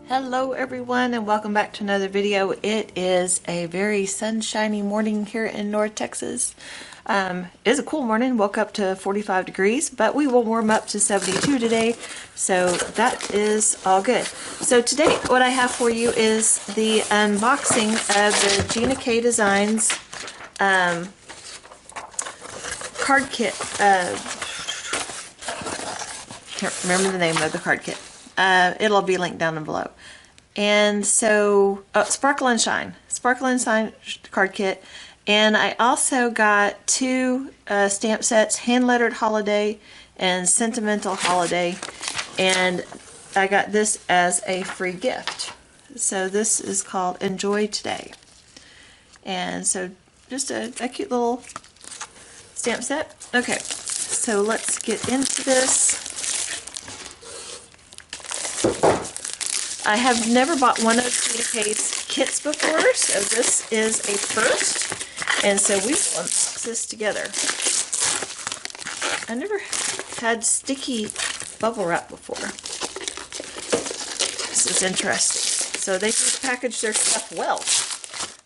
Hello everyone and welcome back to another video. It is a very sunshiny morning here in North Texas. It is a cool morning, woke up to 45 degrees, but we will warm up to 72 today, so that is all good. So today what I have for you is the unboxing of the Gina K Designs card kit. Can't remember the name of the card kit. It'll be linked down below. And so, Sparkle and Shine card kit. And I also got two stamp sets, Handlettered Holiday and Sentimental Holiday. And I got this as a free gift. So this is called Enjoy Today. And so just a cute little stamp set. Okay, so let's get into this. I have never bought one of Gina K's kits before, so this is a first, and so we will unbox this together. I never had sticky bubble wrap before. This is interesting. So they do package their stuff well.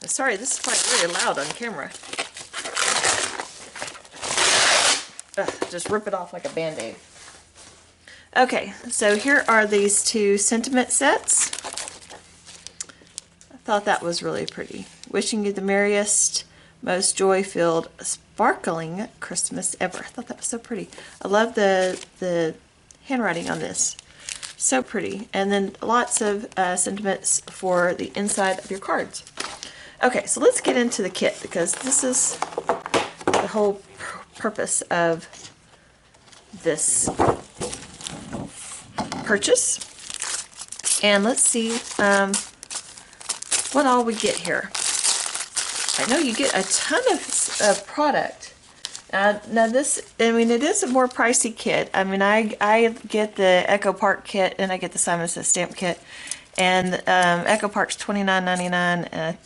Sorry, this is probably really loud on camera. Just rip it off like a band-aid. Okay, so here are these two sentiment sets. I thought that was really pretty. Wishing you the merriest, most joy-filled, sparkling Christmas ever. I thought that was so pretty. I love the handwriting on this. So pretty. And then lots of sentiments for the inside of your cards. Okay, so let's get into the kit because this is the whole purpose of this purchase. And let's see what all we get here. I know you get a ton of product. Now this, I mean, it is a more pricey kit. I mean, I get the Echo Park kit and I get the Simon Says stamp kit, and Echo Park's $29.99, and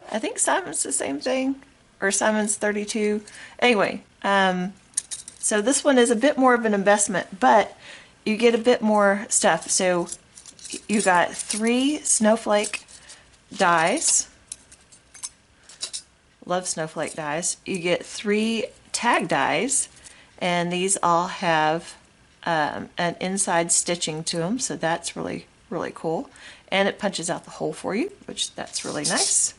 I think Simon's the same thing, or Simon's $32. Anyway, so this one is a bit more of an investment, but you get a bit more stuff. So you got 3 snowflake dies. Love snowflake dies. You get 3 tag dies, and these all have an inside stitching to them, so that's really cool. And it punches out the hole for you, which that's really nice.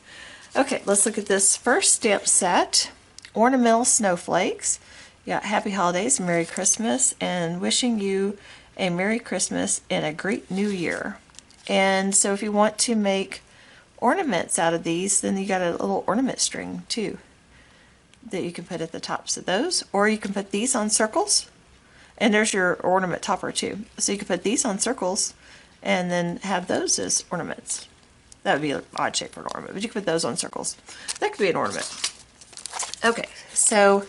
Okay, let's look at this first stamp set. Ornamental snowflakes. You got Happy Holidays, Merry Christmas, and wishing you a Merry Christmas and a great New Year. And so if you want to make ornaments out of these, then you got a little ornament string too that you can put at the tops of those, or you can put these on circles, and there's your ornament topper too. So you can put these on circles and then have those as ornaments. That would be an odd shape for an ornament, but you can put those on circles. That could be an ornament. Okay, so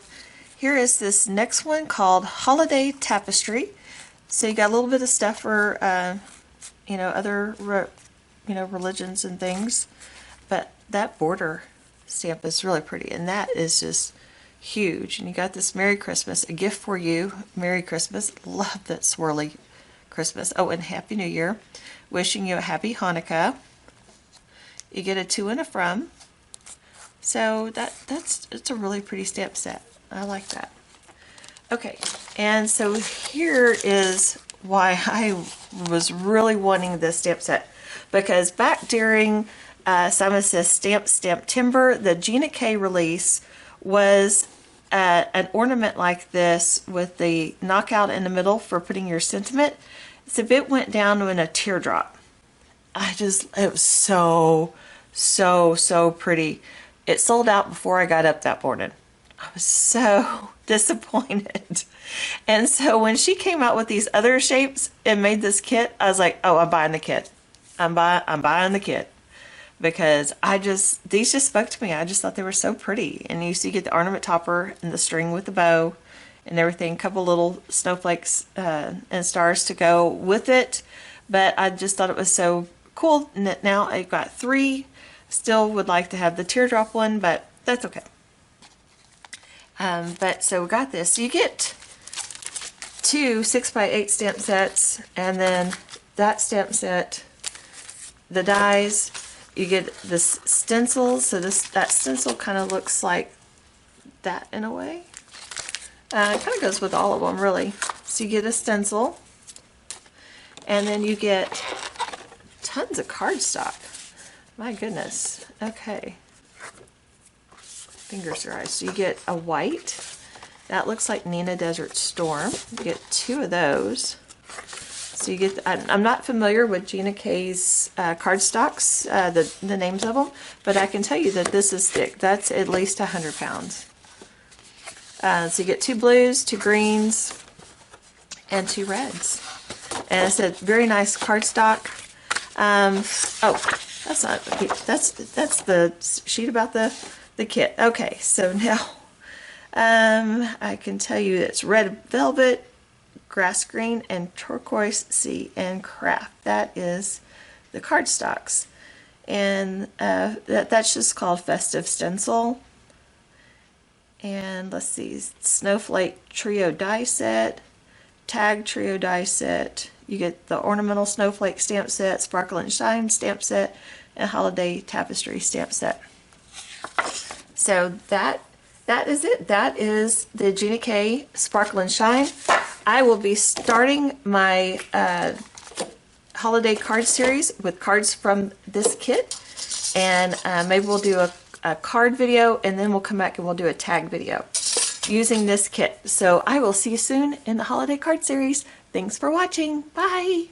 here is this next one called Holiday Tapestry. So you got a little bit of stuff for, other, religions and things. But that border stamp is really pretty, and that is just huge. And you got this Merry Christmas, a gift for you. Merry Christmas. Love that swirly Christmas. Oh, and Happy New Year. Wishing you a Happy Hanukkah. You get a to and a from. So it's a really pretty stamp set. I like that. Okay, and so here is why I was really wanting this stamp set, because back during Simon Says Stamp Timber, the Gina K release was an ornament like this with the knockout in the middle for putting your sentiment. So it went down in a teardrop. It was so pretty. It sold out before I got up that morning. I was so disappointed. And so when she came out with these other shapes and made this kit, I was like, oh, I'm buying the kit. I'm buying the kit. Because these just spoke to me. I just thought they were so pretty. And you get the ornament topper and the string with the bow and everything. A couple little snowflakes and stars to go with it. But I just thought it was so cool. Now I've got 3. Still would like to have the teardrop one, but that's okay. But so we got this. So you get 2 6x8 stamp sets, and then that stamp set, the dies, you get this stencil. So that stencil kind of looks like that in a way. It kind of goes with all of them, really. So you get a stencil, and then you get tons of cardstock. My goodness. Okay. Fingers are eyes. So you get a white. That looks like Nina Desert Storm. You get 2 of those. So you get, I'm not familiar with Gina K's cardstocks, the names of them, but I can tell you that this is thick. That's at least 100 pounds. So you get 2 blues, 2 greens, and 2 reds. And it's a very nice cardstock. Oh, that's not the kit. That's the sheet about the kit. Okay, so now I can tell you it's red velvet, grass green, and turquoise sea and craft. That is the cardstocks, and that's just called Festive Stencil. And let's see, Snowflake Trio die set, Tag Trio die set. You get the Ornamental Snowflake stamp set, Sparkle and Shine stamp set, and Holiday Tapestry stamp set. So that is it. That is the Gina K Sparkle and Shine. I will be starting my holiday card series with cards from this kit, and maybe we'll do a card video, and then we'll come back and we'll do a tag video using this kit. So I will see you soon in the holiday card series. Thanks for watching. Bye.